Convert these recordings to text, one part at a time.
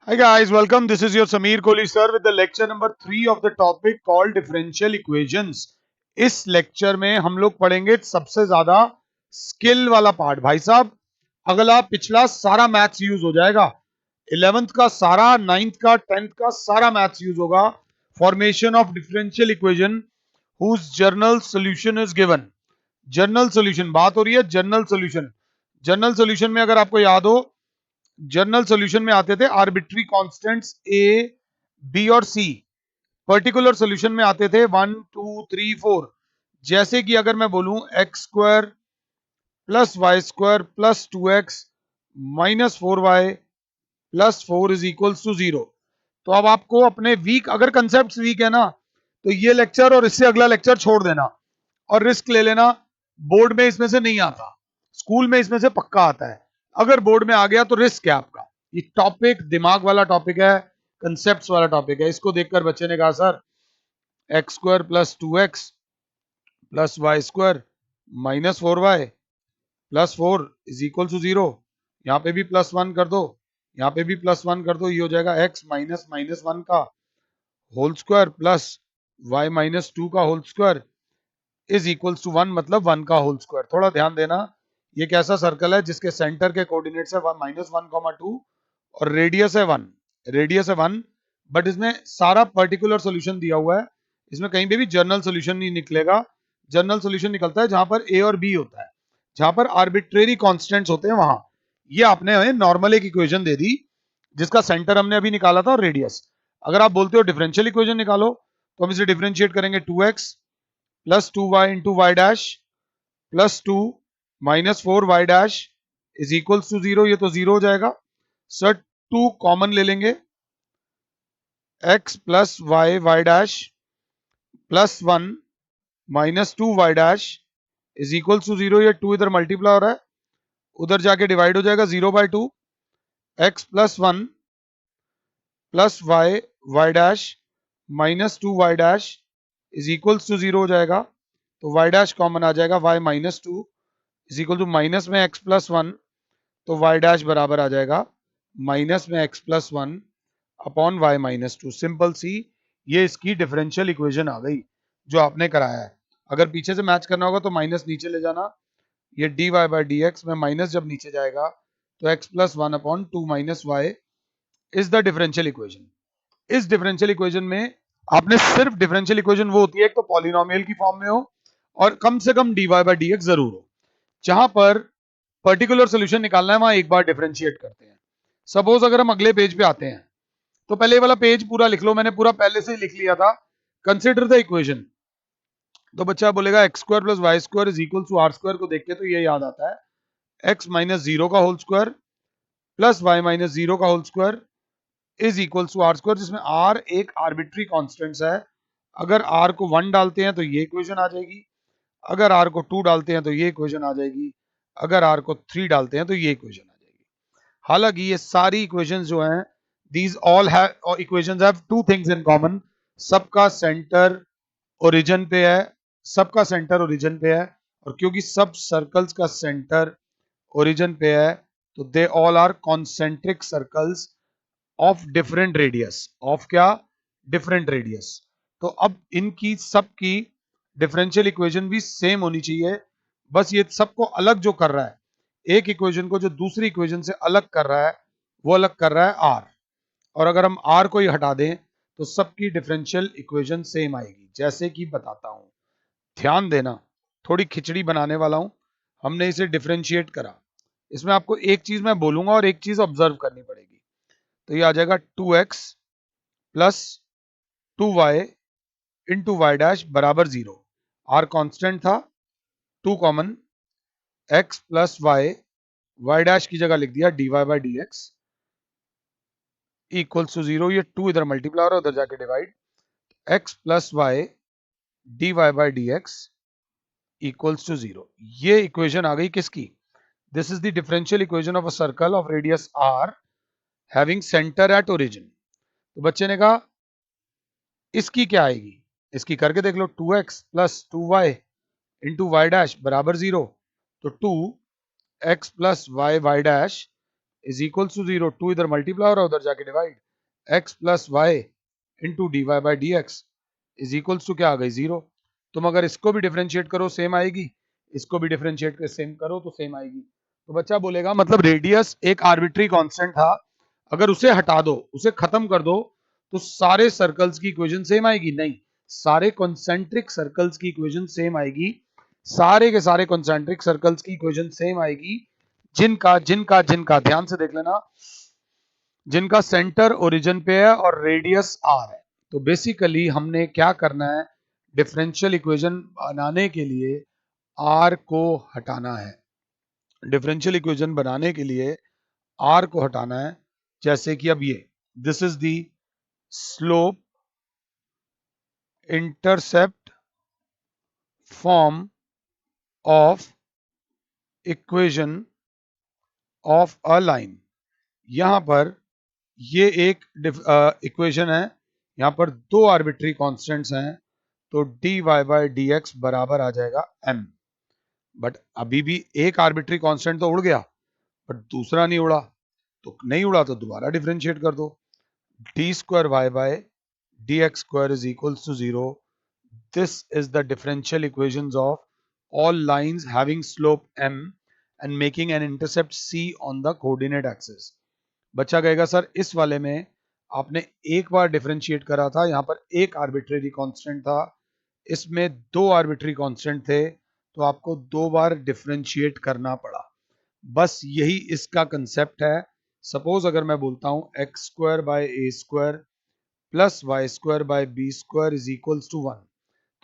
Hi guys, welcome. This is your Sameer Kohli sir with the lecture number 3 of the topic called differential equations. इस lecture में हम लोग पढ़ेंगे सबसे ज्यादा स्किल वाला पार्ट। भाई साहब, अगला पिछला सारा मैथ्स यूज हो जाएगा। 11th का सारा, 9th का, 10th का सारा मैथ्स यूज होगा। Formation of differential equation whose general solution is given. General solution बात हो रही है। जर्नल सॉल्यूशन, जर्नल सॉल्यूशन में अगर आपको याद हो, जनरल सॉल्यूशन में आते थे आर्बिट्री कांस्टेंट्स ए, बी और सी। पर्टिकुलर सॉल्यूशन में आते थे 1 2 3 4। जैसे कि अगर मैं बोलूं x square plus Y square plus 2x minus 4y plus 4 is equals to 0। तो अब आपको अपने वीक, अगर कंसेप्ट वीक है ना, तो ये लेक्चर और इससे अगला लेक्चर छोड़ देना और रिस्क ले लेना। बोर्ड में इसमें से नहीं आता, स्कूल में इसमें से पक्का आता है। अगर बोर्ड में आ गया तो रिस्क है आपका। ये टॉपिक दिमाग वाला टॉपिक है, कंसेप्ट वाला टॉपिक है। इसको देखकर बच्चे ने कहा sir x square plus 2x plus Y square minus 4y plus 4 is equal to 0। यहाँ पे भी प्लस 1 कर दो, यहाँ पे भी प्लस 1 कर दो। ये हो जाएगा x माइनस माइनस 1 का whole square plus y minus 2 का whole square is equals to 1, मतलब 1 का होल स्क्वायर। थोड़ा ध्यान देना, ये कैसा सर्कल है जिसके सेंटर के कोऑर्डिनेट्स है माइनस 1 2 और रेडियस है 1। रेडियस है 1, बट इसमें सारा पर्टिकुलर सोल्यूशन दिया हुआ है। इसमें कहीं पे भी जर्नल सोल्यूशन नहीं निकलेगा। जर्नल सोल्यूशन निकलता है जहां पर ए और बी होता है, जहां पर आर्बिट्रेरी कॉन्स्टेंट्स होते हैं वहां। ये आपने नॉर्मल एक इक्वेशन दे दी जिसका सेंटर हमने अभी निकाला था और रेडियस। अगर आप बोलते हो डिफरेंशियल इक्वेशन निकालो, तो हम इसे डिफरेंशिएट करेंगे 2x plus 2y into Y dash plus 2 minus 4y dash is equals to 0। ये तो 0 हो जाएगा सर। 2 कॉमन ले लेंगे, x plus Y dash plus 1 minus 2y dash is equals to 0। ये 2 इधर मल्टीप्लाई हो रहा है, उधर जाके डिवाइड हो जाएगा 0/2। x plus 1 plus Y dash minus 2y dash is equals to 0 हो जाएगा। तो y डैश कॉमन आ जाएगा, y minus 2 is equal to minus में x प्लस 1, तो y डैश बराबर आ जाएगा माइनस में x plus 1 upon y minus 2। Simple सी, ये इसकी डिफरेंशियल इक्वेशन आ गई जो आपने कराया है। अगर पीछे से मैच करना होगा तो माइनस नीचे ले जाना। ये dy बाई डी एक्स में माइनस जब नीचे जाएगा तो x plus 1 upon 2 minus y is the differential equation. इस डिफरेंशियल इक्वेशन में आपने सिर्फ, डिफरेंशियल इक्वेशन वो होती है एक तो पॉलिनोमियल की फॉर्म में हो और कम से कम dy बाई डी एक्स जरूर हो। जहां पर पर्टिकुलर सोल्यूशन निकालना है वहां एक बार डिफरेंशिएट करते हैं। सपोज अगर हम अगले पेज पे आते हैं, तो पहले वाला पेज पूरा लिख लो, मैंने पूरा पहले से ही लिख लिया था। Consider the equation. तो बच्चा बोलेगा x square plus Y square is equal to r square को देख के तो ये याद आता है एक्स माइनस 0 का whole square plus Y minus 0 का whole square is equal to r square, जिसमें आर एक आर्बिट्री कॉन्स्टेंट है। अगर आर को 1 डालते हैं तो ये इक्वेशन आ जाएगी, अगर आर को 2 डालते हैं तो ये इक्वेशन आ जाएगी, अगर आर को 3 डालते हैं तो ये इक्वेशन आ जाएगी। हालांकि ये सारी इक्वेशंस जो हैं, these all have equations have two things in common. सबका सेंटर ओरिजिन पे है, सबका सेंटर ओरिजिन पे है। और क्योंकि सब सर्कल्स का सेंटर ओरिजिन पे है, तो they all are concentric circles of different radius. Of क्या? Different radius. तो अब इनकी सबकी डिफरेंशियल इक्वेशन भी सेम होनी चाहिए। बस ये सबको अलग जो कर रहा है, एक इक्वेशन को जो दूसरी इक्वेशन से अलग कर रहा है, वो अलग कर रहा है आर। और अगर हम आर को ही हटा दें तो सबकी डिफरेंशियल इक्वेशन सेम आएगी। जैसे कि बताता हूं, ध्यान देना, थोड़ी खिचड़ी बनाने वाला हूं। हमने इसे डिफरेंशिएट करा, इसमें आपको एक चीज मैं बोलूंगा और एक चीज ऑब्जर्व करनी पड़ेगी। तो ये आ जाएगा 2x plus 2y into Y dash बराबर 0। आर कांस्टेंट था, 2 common, x plus Y dash की जगह लिख दिया dy by D x equals to 0। ये 2 इधर मल्टीप्लाई हो रहा है, उधर जाके divide, x plus y dy by D x equals to 0। ये इक्वेशन आ गई किसकी? This is the differential equation of a circle of radius r having centre at origin. तो बच्चे ने कहा इसकी क्या आएगी, इसकी करके देख लो। 2x plus 2y into Y dash बराबर 0। तो 2x plus Y dash is equals to 0, 2 इधर मल्टीप्लाई हो रहा है उधर जाके divide, x plus Y into D Y by D x is equals to क्या आ गई 0। तुम अगर इसको भी डिफरेंशिएट करो सेम आएगी, इसको भी डिफरेंशिएट कर सेम करो तो सेम आएगी। तो बच्चा बोलेगा मतलब रेडियस एक आर्बिट्री कांस्टेंट था, अगर उसे हटा दो, उसे खत्म कर दो, तो सारे सर्कल्स की इक्वेशन सेम आएगी? नहीं, सारे कॉन्सेंट्रिक सर्कल्स की इक्वेशन सेम आएगी, सारे के सारे कॉन्सेंट्रिक सर्कल्स की इक्वेशन सेम आएगी जिनका जिनका जिनका ध्यान से देख लेना, जिनका सेंटर ओरिजिन पे है और रेडियस आर है। तो बेसिकली हमने क्या करना है, डिफरेंशियल इक्वेशन बनाने के लिए आर को हटाना है। डिफरेंशियल इक्वेशन बनाने के लिए आर को हटाना है। जैसे कि अब ये this is the slope intercept form of equation of a line. यहां पर ये एक इक्वेशन है, यहां पर दो आर्बिट्री कांस्टेंट्स हैं, तो d Y by D x बराबर आ जाएगा m। बट अभी भी एक आर्बिट्री कांस्टेंट तो उड़ गया, बट दूसरा नहीं उड़ा, तो नहीं उड़ा तो दोबारा डिफरेंशिएट कर दो, d square y by d x square is equals to 0। This is the differential equations of all lines having slope m and making an intercept c on the coordinate axis। बच्चा कहेगा sir इस वाले में आपने एक बार differentiate करा था, यहां पर एक आर्बिट्रेरी कांस्टेंट था, इसमें दो आर्बिट्री कांस्टेंट थे, तो आपको दो बार डिफरेंशिएट करना पड़ा। बस यही इसका कंसेप्ट है। सपोज अगर मैं बोलता हूं x square by a square plus Y square by b square is equals to 1,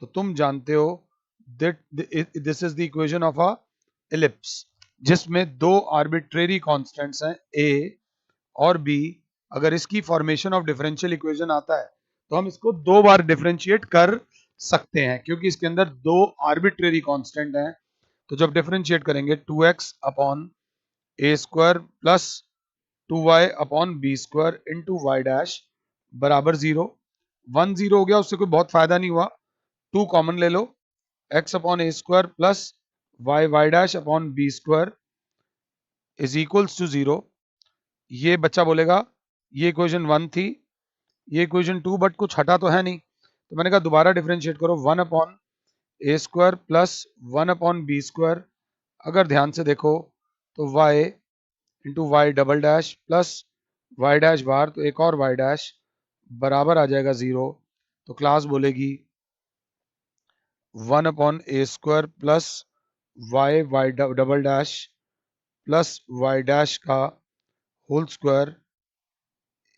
तो तुम जानते हो this is the equation of a ellipse जिसमें दो आर्बिट्रेरी कांस्टेंट्स हैं a और b। अगर इसकी फॉर्मेशन ऑफ डिफरेंशियल इक्वेशन आता है तो हम इसको दो बार डिफरेंशिएट कर सकते हैं, क्योंकि इसके अंदर दो आर्बिट्रेरी कांस्टेंट हैं। तो जब डिफरेंशिएट करेंगे 2x अपॉन ए square plus 2y upon B square into Y dash बराबर 0। 1 0 हो गया, उससे कोई बहुत फायदा नहीं हुआ, 2 कॉमन ले लो, x upon A square plus Y dash upon B square is equals to 0। ये बच्चा बोलेगा ये इक्वेशन 1 थी, ये इक्वेशन 2, बट कुछ हटा तो है नहीं, तो मैंने कहा दोबारा डिफरेंशिएट करो, 1 अपॉन ए square plus 1 upon B square. अगर ध्यान से देखो तो y into Y double dash plus Y dash बार, तो एक और वाई डैश बराबर आ जाएगा 0। तो क्लास बोलेगी 1 अपॉन ए square plus Y double dash plus Y dash का whole square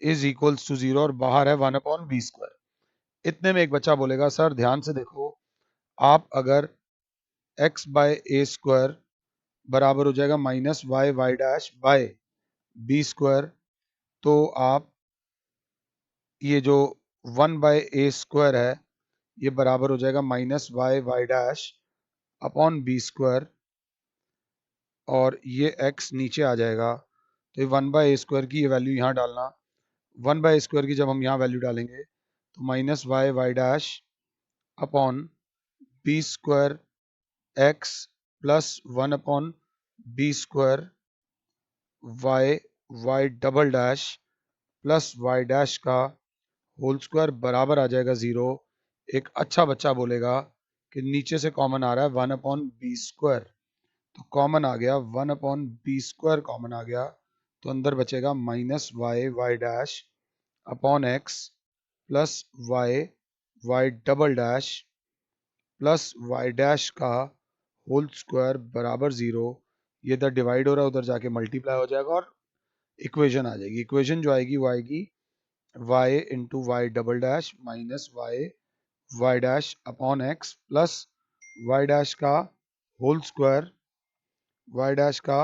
is equals to 0, और बाहर है 1 अपॉन बी स्क्वायर। इतने में एक बच्चा बोलेगा सर ध्यान से देखो, आप अगर x बाय ए स्क्वायर बराबर हो जाएगा minus y dash by b square, तो आप ये जो 1 बाय ए स्क्वायर है ये बराबर हो जाएगा minus y dash upon B square, और ये x नीचे आ जाएगा, तो ये 1 बाय ए स्क्वायर की ये वैल्यू यहाँ डालना, 1 बाय ए स्क्वायर की जब हम यहाँ वैल्यू डालेंगे तो minus y dash upon B square x plus 1 upon B square y double dash plus Y dash का होल स्क्वायर बराबर आ जाएगा 0। एक अच्छा बच्चा बोलेगा कि नीचे से कॉमन आ रहा है 1 अपॉन बी स्क्वायर, तो कॉमन आ गया 1 अपॉन बी स्क्वायर, कॉमन आ गया, तो अंदर बचेगा minus y dash upon x plus Y double dash plus Y dash का होल स्क्वायर बराबर 0। ये इधर डिवाइड हो रहा है, उधर जाके मल्टीप्लाई हो जाएगा और इक्वेशन आ जाएगी। इक्वेशन जो आएगी वो आएगी y into Y double dash minus y dash upon x plus Y dash का होल स्क्वायर, वाई डैश का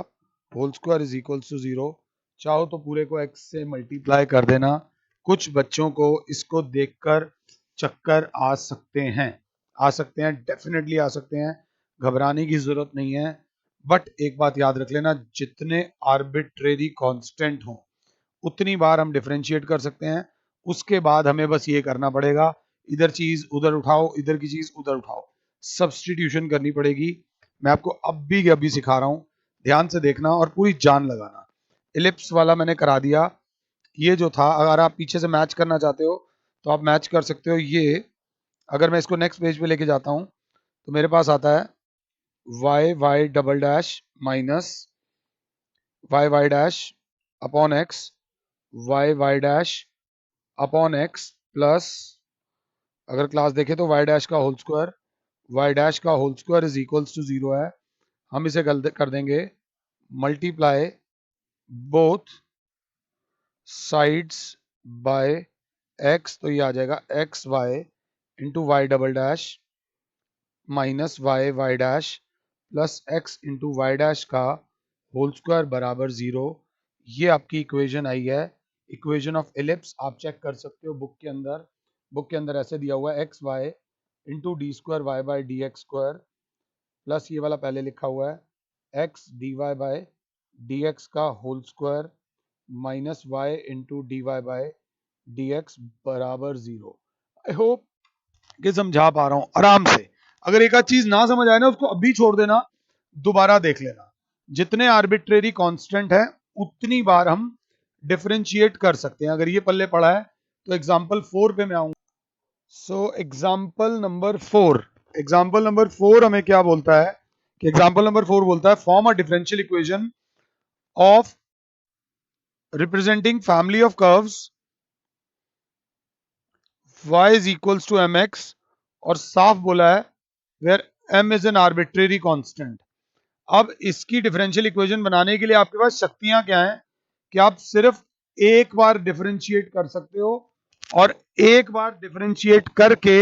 whole square is equals to 0। चाहो तो पूरे को x से मल्टीप्लाई कर देना। कुछ बच्चों को इसको देखकर चक्कर आ सकते हैं, डेफिनेटली आ सकते हैं, घबराने की जरूरत नहीं है। बट एक बात याद रख लेना, जितने आर्बिट्रेरी कांस्टेंट हों उतनी बार हम डिफरेंशिएट कर सकते हैं। उसके बाद हमें बस ये करना पड़ेगा, इधर चीज उधर उठाओ, इधर की चीज उधर उठाओ, सब्स्टिट्यूशन करनी पड़ेगी। मैं आपको अब भी सिखा रहा हूं, ध्यान से देखना और पूरी जान लगाना। इलिप्स वाला मैंने करा दिया। ये जो था, अगर आप पीछे से मैच करना चाहते हो तो आप मैच कर सकते हो। ये अगर मैं इसको नेक्स्ट पेज पे लेके जाता हूं तो मेरे पास आता है y y double dash minus Y Y dash upon x, y Y dash upon x plus, अगर क्लास देखें तो वाई डैश का होल स्क्वायर, वाई डैश का whole square is equals to 0 है। हम इसे कर देंगे multiply both sides by x, तो ये आ जाएगा x Y into Y double dash minus Y Y dash plus x into Y dash का होल स्क्वायर बराबर 0। ये आपकी इक्वेशन आई है, इक्वेशन ऑफ एलिप्स। आप चेक कर सकते हो बुक के अंदर। बुक के अंदर ऐसे दिया हुआ है X Y into D square Y by D x square plus ये वाला पहले लिखा हुआ है X D Y by D X का whole square minus Y into D Y by D x बराबर 0। आई होप कि समझा पा रहा हूं आराम से। अगर एक आध चीज ना समझ आए ना उसको अभी छोड़ देना, दोबारा देख लेना। जितने आर्बिट्रेरी कांस्टेंट है उतनी बार हम डिफरेंशिएट कर सकते हैं। अगर ये पल्ले पड़ा है तो एग्जांपल 4 पे मैं आऊंगा। So example number 4, example number 4 हमें क्या बोलता है कि एग्जांपल नंबर 4 बोलता है form a differential equation of representing family of curves y is equals to mx, और साफ बोला है where m is an arbitrary constant। अब इसकी डिफरेंशियल इक्वेशन बनाने के लिए आपके पास शक्तियां क्या हैं कि आप सिर्फ एक बार डिफरेंशिएट कर सकते हो, और एक बार डिफरेंशिएट करके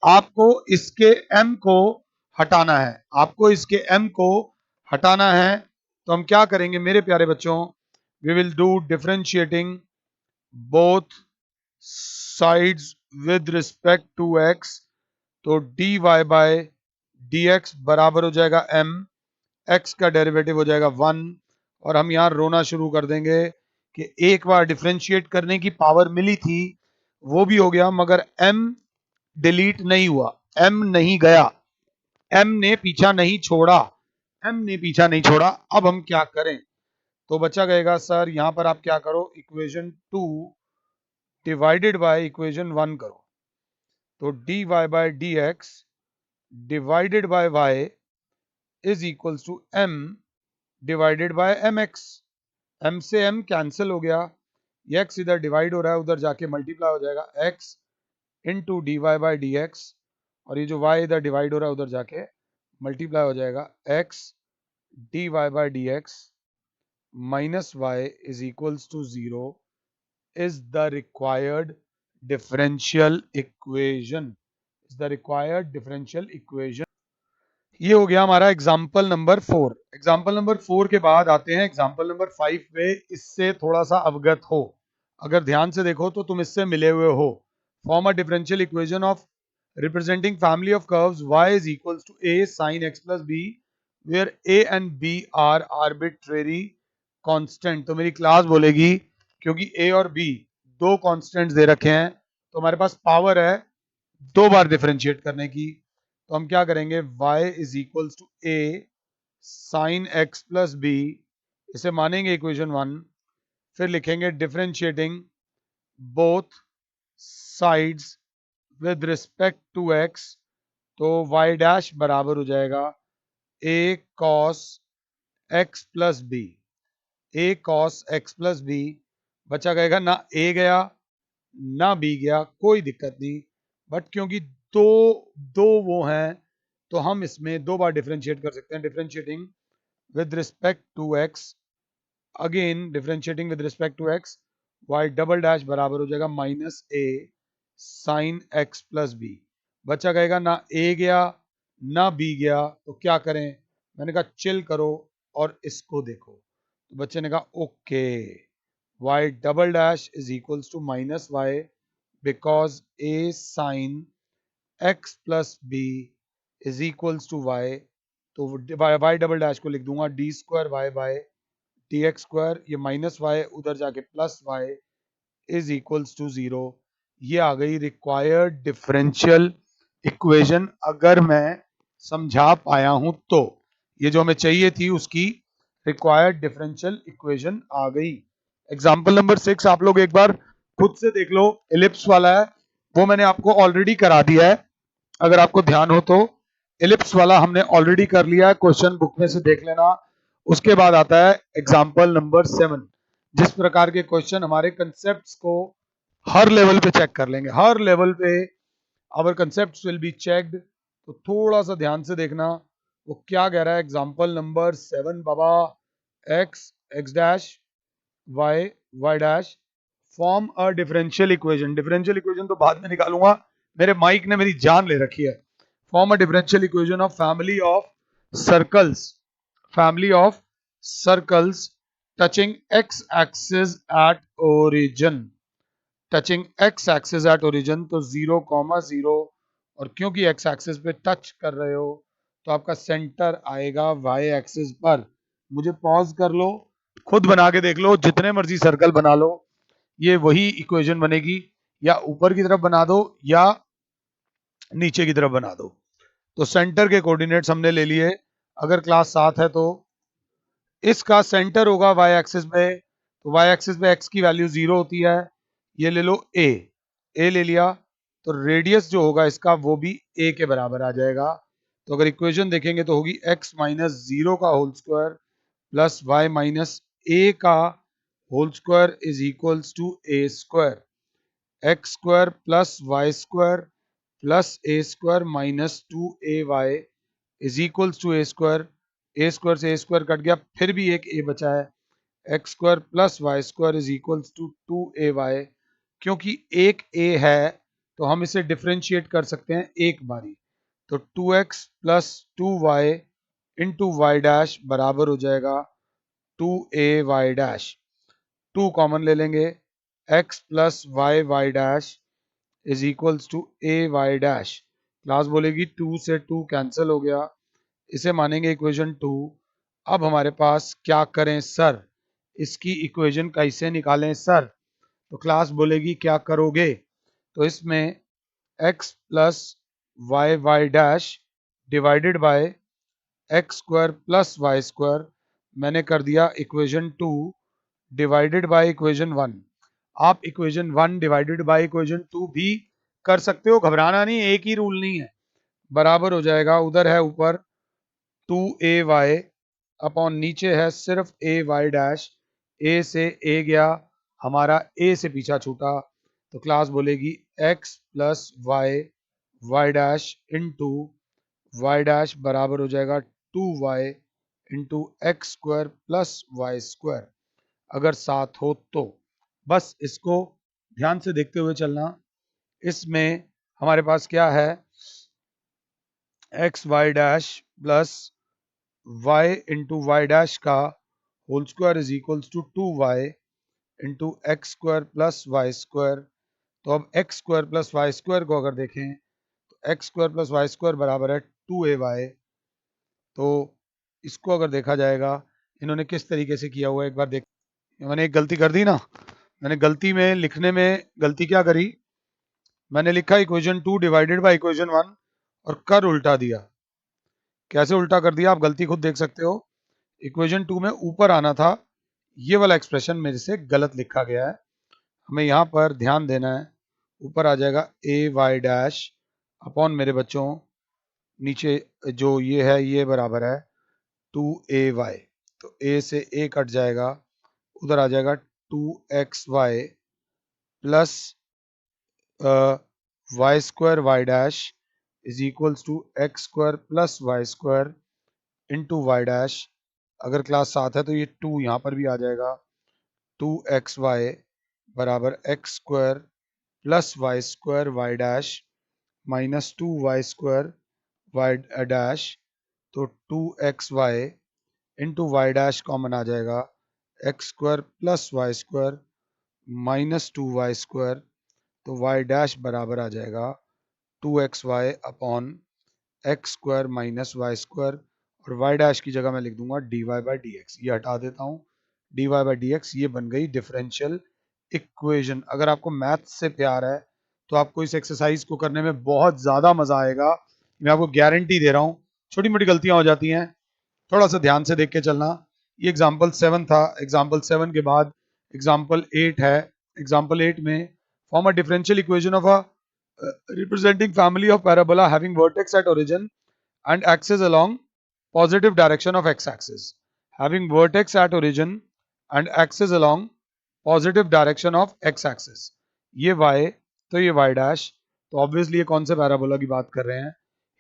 आपको इसके m को हटाना है, आपको इसके m को हटाना है। तो हम क्या करेंगे मेरे प्यारे बच्चों, we will do differentiating both sides with respect to x। तो dy बाय dx बराबर हो जाएगा m, x का डेरिवेटिव हो जाएगा 1, और हम यहां रोना शुरू कर देंगे कि एक बार डिफरेंशिएट करने की पावर मिली थी, वो भी हो गया, मगर m डिलीट नहीं हुआ, m नहीं गया, m ने पीछा नहीं छोड़ा, m ने पीछा नहीं छोड़ा। अब हम क्या करें, तो बचा गएगा सर यहां पर आप क्या करो, इक्वेशन 2 डिवाइडेड बाय इक्वेशन 1 करो। तो dy by dx divided by y is equals to m divided by mx। m से m कैंसिल हो गया, ये x इधर डिवाइड हो रहा है, उधर जाके मल्टीप्लाई हो जाएगा x into D Y by D x, और ये जो y इधर डिवाइड हो रहा है उधर जाके मल्टीप्लाई हो जाएगा x d Y by D x minus y is equals to 0 is the required differential equation, is the required differential equation। ये हो गया हमारा एग्जाम्पल नंबर 4। एग्जाम्पल नंबर 4 के बाद आते हैं एग्जाम्पल नंबर 5 पे। इससे थोड़ा सा अवगत हो, अगर ध्यान से देखो तो तुम इससे मिले हुए हो। Form a differential equation of representing family of curves y is equals to a sin x plus b where a and b are arbitrary constant। तो मेरी क्लास बोलेगी क्योंकि a और b दो कांस्टेंट्स दे रखे हैं तो हमारे पास पावर है दो बार डिफरेंशिएट करने की। तो हम क्या करेंगे, y is equals to a sine x plus b, इसे मानेंगे इक्वेशन 1, फिर लिखेंगे differentiating both sides with respect to x। तो y डैश बराबर हो जाएगा a cos x plus b, a cos x plus b, बचा गएगा ना a गया ना b गया, कोई दिक्कत नहीं, बट क्योंकि दो दो वो हैं तो हम इसमें दो बार डिफरेंशिएट कर सकते हैं। Differentiating with respect to x, again differentiating with respect to x, y double dash बराबर हो जाएगा minus a sine x plus b। बचा गएगा ना a गया ना b गया, तो क्या करें, मैंने कहा चिल करो और इसको देखो। तो बच्चे ने कहा okay, y double dash is equals to minus y because a sine x plus b is equals to y। तो y डबल डैश को लिख दूंगा d square y by d x square, ये माइनस वाई उधर जाके plus y is equals to 0। ये आ गई required differential equation, अगर मैं समझा पाया हूं तो। ये जो हमें चाहिए थी उसकी रिक्वायर्ड डिफरेंशियल इक्वेशन आ गई। एग्जाम्पल नंबर 6 आप लोग एक बार खुद से देख लो, एलिप्स वाला है, वो मैंने आपको ऑलरेडी करा दिया है, अगर आपको ध्यान हो तो। एलिप्स वाला हमने ऑलरेडी कर लिया है, क्वेश्चन बुक में से देख लेना। उसके बाद आता है एग्जाम्पल नंबर 7, जिस प्रकार के क्वेश्चन हमारे कंसेप्ट को हर लेवल पे चेक कर लेंगे, हर लेवल पे our concept will be checked. तो थोड़ा सा ध्यान से देखना वो क्या कह रहा है। एग्जाम्पल नंबर 7 बाबा, x x dash y Y dash form a differential equation. Differential equation तो बाद में निकालूंगा, मेरे माइक ने मेरी जान ले रखी है। Form a differential equation of circles family of circles touching x axis at origin. Touching x axis at origin, तो 0,0, और क्योंकि एक्स एक्सिस पे टच कर रहे हो तो आपका सेंटर आएगा वाई एक्सिस पर। मुझे पॉज कर लो, खुद बना के देख लो, जितने मर्जी सर्कल बना लो, ये वही इक्वेशन बनेगी। या ऊपर की तरफ बना दो या नीचे की तरफ बना दो। तो सेंटर के कोऑर्डिनेट्स हमने ले लिए। अगर क्लास 7 है तो इसका सेंटर होगा वाई एक्सिस पे, तो वाई एक्सिस पे एक्स की वैल्यू 0 होती है। ये ले लो ए ले लिया, तो रेडियस जो होगा इसका वो भी ए के बराबर आ जाएगा। तो अगर इक्वेशन देखेंगे तो होगी एक्स माइनस 0 का whole square plus Y minus A का whole square is equals to A square. X square plus Y square plus A square minus 2ay is equals to A square. A square से A square cut गया, फिर भी एक a बचा है। X square plus Y square is equals to 2ay। क्योंकि एक ए है तो हम इसे डिफरेंशिएट कर सकते हैं एक बारी। तो 2x plus 2y into Y dash बराबर हो जाएगा 2ay डैश। 2 कॉमन ले लेंगे, x plus Y dash is equals to a y dash. Class बोलेगी 2 से 2 कैंसिल हो गया, इसे मानेंगे इक्वेशन 2। अब हमारे पास क्या करें सर, इसकी इक्वेशन कैसे निकालें सर? तो क्लास बोलेगी क्या करोगे? तो इसमें x plus Y dash divided by x square plus Y square मैंने कर दिया इक्वेशन 2 डिवाइडेड बाय इक्वेशन 1। आप इक्वेशन 1 डिवाइडेड बाय इक्वेशन 2 भी कर सकते हो, घबराना नहीं, एक ही रूल नहीं है। बराबर हो जाएगा, उधर है ऊपर 2ay अपॉन नीचे है सिर्फ ए वाई डैश। ए से ए गया, हमारा ए से पीछा छूटा, तो क्लास बोलेगी x plus Y dash into Y dash बराबर हो जाएगा 2y into x square plus Y square. अगर साथ हो तो बस इसको ध्यान से देखते हुए चलना। इसमें हमारे पास क्या है, X Y dash plus Y into Y dash का whole square is equals to 2y into x square plus Y square. तो अब X square plus Y square को अगर देखें तो X square plus Y square बराबर है 2ay। तो इसको अगर देखा जाएगा इन्होंने किस तरीके से किया हुआ है एक बार देख। मैंने एक गलती कर दी ना, मैंने गलती में लिखने में गलती क्या करी, मैंने लिखा इक्वेशन 2 डिवाइडेड बाय इक्वेशन 1 और कर उल्टा दिया। कैसे उल्टा कर दिया आप गलती खुद देख सकते हो। इक्वेशन 2 में ऊपर आना था, ये वाला एक्सप्रेशन मेरे से गलत लिखा गया है, हमें यहाँ पर ध्यान देना है। ऊपर आ जाएगा ए वाई डैश अपॉन मेरे बच्चों नीचे जो ये है ये बराबर है 2ay। तो a से a कट जाएगा, उधर आ जाएगा 2xy plus Y square Y dash is equals to x square plus Y square into Y dash. अगर क्लास 7 है तो ये 2 यहाँ पर भी आ जाएगा, 2xy बराबर X square plus Y square Y dash minus 2y square Y dash. तो 2xy into Y dash common आ जाएगा, X square plus Y square minus 2y square. तो वाई डैश बराबर आ जाएगा 2xy upon X square minus Y square, और Y dash की जगह मैं लिख दूंगा dy बाई डी एक्स। ये हटा देता हूँ, dy बाई डी एक्स, ये बन गई डिफरेंशियल इक्वेशन। अगर आपको मैथ से प्यार है तो आपको इस एक्सरसाइज को करने में बहुत ज़्यादा मज़ा आएगा, मैं आपको गारंटी दे रहा हूँ। छोटी मोटी गलतियाँ हो जाती हैं, थोड़ा सा ध्यान से देख के चलना। ये एग्जाम्पल 7 था। एग्जाम्पल 7 के बाद एग्जाम्पल 8 है। एग्जाम्पल 8 में form a differential equation of a representing family of parabola having vertex at origin and axis along positive direction of x-axis. Having vertex at origin and axis along positive direction of x-axis. ये y तो ये y dash, तो obviously ये कौन से parabola की बात कर रहे हैं?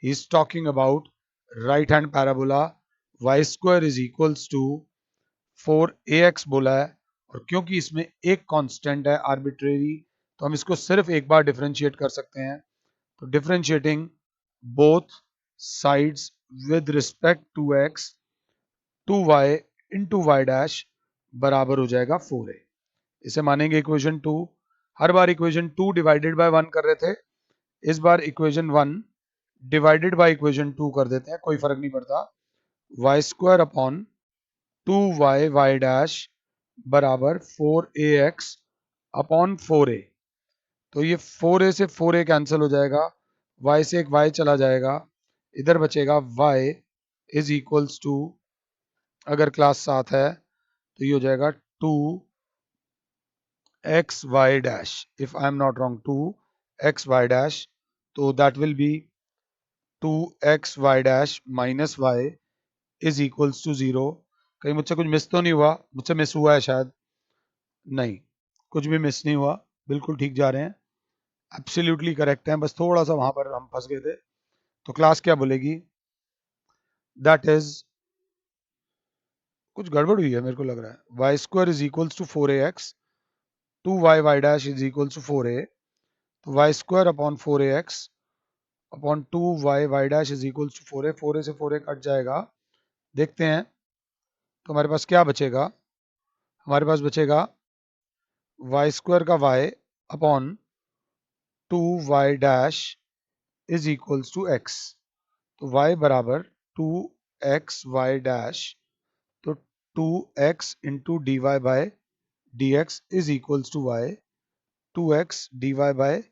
He is talking about right hand parabola. Y square is equals to 4ax बोला है, और क्योंकि इसमें एक कांस्टेंट है आर्बिट्रेरी, तो हम इसको सिर्फ एक बार डिफरेंशिएट कर सकते हैं। तो differentiating both sides with respect to x, 2y into Y dash बराबर हो जाएगा 4a। इसे मानेंगे इक्वेशन 2। हर बार इक्वेशन 2 डिवाइडेड बाय 1 कर रहे थे, इस बार इक्वेशन 1 डिवाइडेड बाय इक्वेशन 2 कर देते हैं, कोई फर्क नहीं पड़ता। Y square upon 2y y dash बराबर 4ax अपॉन 4a। तो ये 4a से 4a कैंसिल हो जाएगा, y से एक y चला जाएगा, इधर बचेगा y इज इक्वल्स टू, अगर क्लास 7 है तो ये हो जाएगा 2xy dash, if I am not wrong 2xy dash, तो that will be 2xy dash minus y is equals to 0। कहीं मुझसे कुछ मिस तो नहीं हुआ? मुझसे मिस हुआ है शायद, नहीं कुछ भी मिस नहीं हुआ, बिल्कुल ठीक जा रहे हैं, एब्सोल्युटली करेक्ट है, बस थोड़ा सा वहां पर हम फंस गए थे। तो क्लास क्या बोलेगी? दैट इज, कुछ गड़बड़ हुई है मेरे को लग रहा है। Y square is equals to 4ax, 2y y dash is equals to 4a, तो y square upon 4ax upon 2y y dash is equals to 4a, 4a से 4a कट जाएगा। देखते हैं तो हमारे पास क्या बचेगा, हमारे पास बचेगा वाई स्क्वायर का y अपॉन 2y dash is equals to x, तो y बराबर 2xy डैश, तो 2x into D y by d x is equals to y, 2x dy by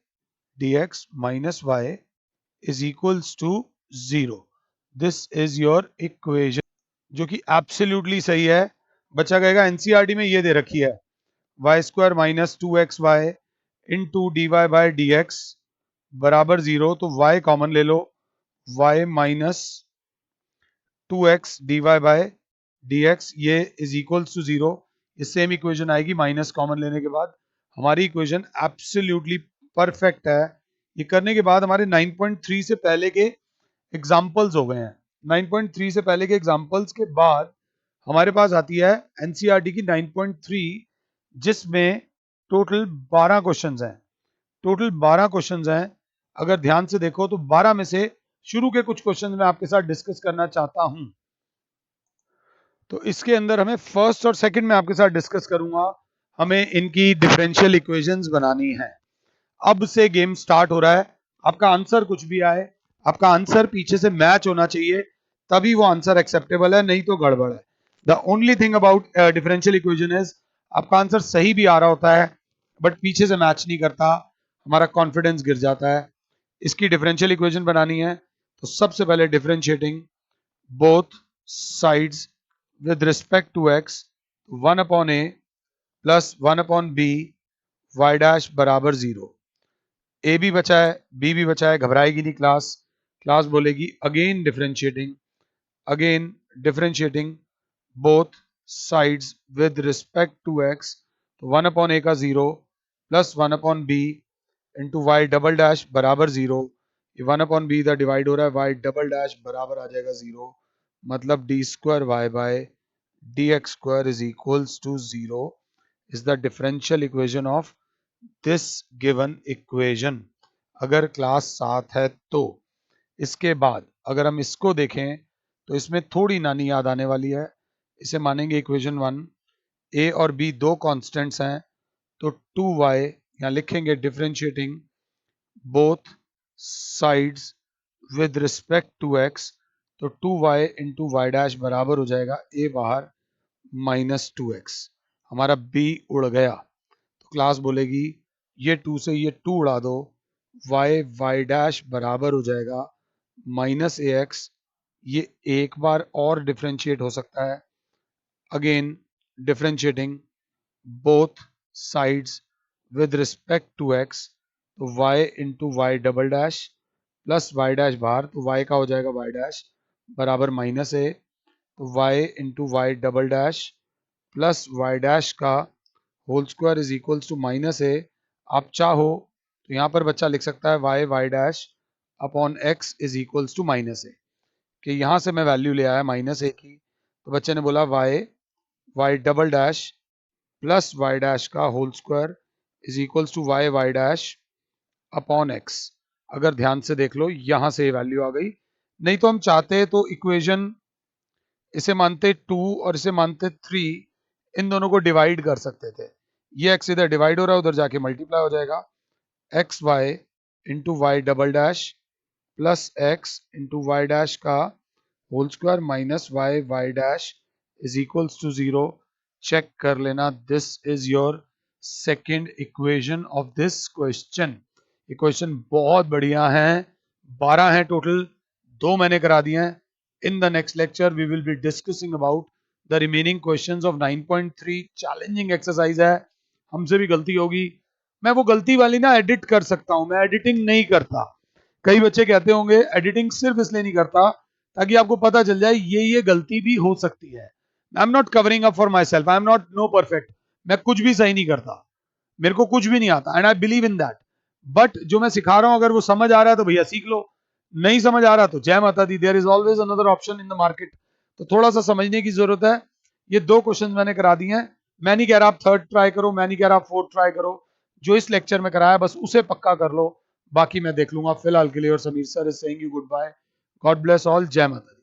dx minus y is equals to 0। This is your equation, जो कि absolutely सही है। बच्चा कहेगा NCERT में ये दे रखी है, y square minus 2xy into D y by d x बराबर 0, तो y कॉमन ले लो, y minus 2x dy by dx ये इज इक्वल्स टू 0। ये सेम इक्वेशन आएगी माइनस कॉमन लेने के बाद। हमारी इक्वेशन एब्सोल्युटली परफेक्ट है। ये करने के बाद हमारे 9.3 से पहले के एग्जाम्पल्स हो गए हैं। 9.3 से पहले के एग्जाम्पल्स के बाद हमारे पास आती है एनसीईआरटी की 9.3, जिसमें टोटल 12 क्वेश्चंस हैं। टोटल 12 क्वेश्चंस हैं। अगर ध्यान से देखो तो 12 में से शुरू के कुछ क्वेश्चंस मैं आपके साथ डिस्कस करना चाहता हूं। तो इसके अंदर हमें फर्स्ट और सेकंड में आपके साथ डिस्कस करूंगा, हमें इनकी डिफरेंशियल इक्वेशंस बनानी है। अब से गेम स्टार्ट हो रहा है। आपका आंसर कुछ भी आए, आपका आंसर पीछे से मैच होना चाहिए, तभी वो आंसर एक्सेप्टेबल है, नहीं तो गड़बड़ है। The only thing about differential equation is, आपका आंसर सही भी आ रहा होता है बट पीछे से मैच नहीं करता, हमारा कॉन्फिडेंस गिर जाता है। इसकी डिफरेंशियल इक्वेशन बनानी है तो सबसे पहले differentiating both sides with respect to x, 1 upon a plus 1 upon b y dash बराबर 0। a भी बचा है, b भी बचा है, घबराएगी नहीं क्लास। क्लास बोलेगी again differentiating both sides with respect to x, तो 1 upon a का 0 plus 1 upon b into Y double dash बराबर 0। ये 1 upon b इधर डिवाइड हो रहा है, y डबल डैश बराबर आ जाएगा 0, मतलब d square y by dx square is equals to 0 is the differential equation of this given equation। अगर क्लास 7 है तो इसके बाद अगर हम इसको देखें तो इसमें थोड़ी नानी याद आने वाली है। इसे मानेंगे इक्वेशन 1, a और b दो कांस्टेंट्स हैं, तो 2y यहाँ लिखेंगे differentiating both sides with respect to x, तो 2y इंटू वाई डैश बराबर हो जाएगा a बाहर माइनस 2x, हमारा b उड़ गया, तो क्लास बोलेगी ये 2 से ये 2 उड़ा दो, y वाई डैश बराबर हो जाएगा माइनस ax। ये एक बार और डिफ्रेंशिएट हो सकता है, again differentiating both sides with respect to x, तो y into y double dash plus y dash बाहर, तो y का हो जाएगा y डैश बराबर माइनस ए, तो y into y double dash plus y dash का whole square is equals to minus A. आप चाहो तो यहाँ पर बच्चा लिख सकता है y y dash upon x is equals to minus A, कि यहाँ से मैं वैल्यू ले आया माइनस ए की, तो बच्चे ने बोला y y double dash plus Y dash का whole square is equals to Y Y dash upon X. अगर ध्यान से देख लो यहां से वैल्यू आ गई, नहीं तो हम चाहते तो इक्वेशन इसे मानते 2 और इसे मानते 3, इन दोनों को डिवाइड कर सकते थे। ये एक्स इधर डिवाइड हो रहा है, उधर जाके मल्टीप्लाई हो जाएगा, x Y into Y double dash plus x into Y dash का whole square minus Y Y dash is equals to 0। Check कर लेना, this is your second equation of this question. ये क्वेश्चन बहुत बढ़िया है, 12 हैं टोटल, 2 मैंने करा दिए हैं। In the next lecture we will be discussing about the remaining questions of 9.3। Challenging exercise है, हमसे भी गलती होगी, मैं वो गलती वाली ना एडिट कर सकता हूं, मैं एडिटिंग नहीं करता। कई बच्चे कहते होंगे एडिटिंग सिर्फ इसलिए नहीं करता ताकि आपको पता चल जाए ये गलती भी हो सकती है। आई am not covering up for my self, I am not know perfect, मैं कुछ भी सही नहीं करता, मेरे को कुछ भी नहीं आता, and I believe in that. But जो मैं सिखा रहा हूं अगर वो समझ आ रहा है तो भैया सीख लो, नहीं समझ आ रहा तो जय माता दी, there is always another option in the market. तो थोड़ा सा समझने की जरूरत है। ये 2 क्वेश्चन मैंने करा दिए हैं, मैं नहीं कह रहा आप थर्ड ट्राई करो, मैं नहीं कह रहा आप फोर्थ ट्राई करो, जो इस लेक्चर में कराया बस उसे पक्का कर लो, बाकी मैं देख लूंगा। फिलहाल के लिए और Sameer sir is saying you good bye, God bless all, जय माता दी।